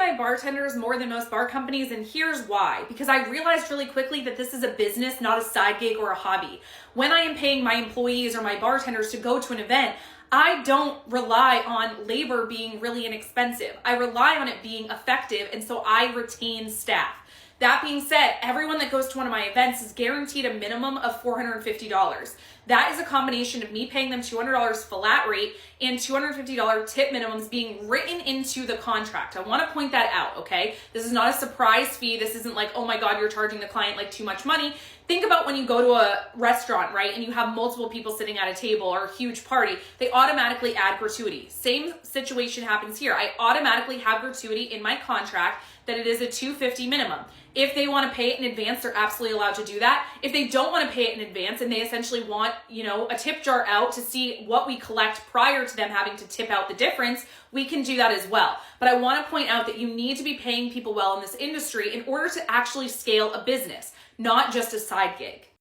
my bartenders more than most bar companies, and here's why. Because I realized really quickly that this is a business, not a side gig or a hobby. When I am paying my employees or my bartenders to go to an event, I don't rely on labor being really inexpensive. I rely on it being effective, and so I retain staff. That being said, everyone that goes to one of my events is guaranteed a minimum of $450. That is a combination of me paying them $200 flat rate and $250 tip minimums being written into the contract. I want to point that out, okay? This is not a surprise fee. This isn't like, oh my God, you're charging the client like too much money. Think about when you go to a restaurant, right? And you have multiple people sitting at a table or a huge party, they automatically add gratuity. Same situation happens here. I automatically have gratuity in my contract that it is a $250 minimum. If they want to pay it in advance, they're absolutely allowed to do that. If they don't want to pay it in advance and they essentially want, a tip jar out to see what we collect prior to them having to tip out the difference, we can do that as well. But I want to point out that you need to be paying people well in this industry in order to actually scale a business, not just a side gig.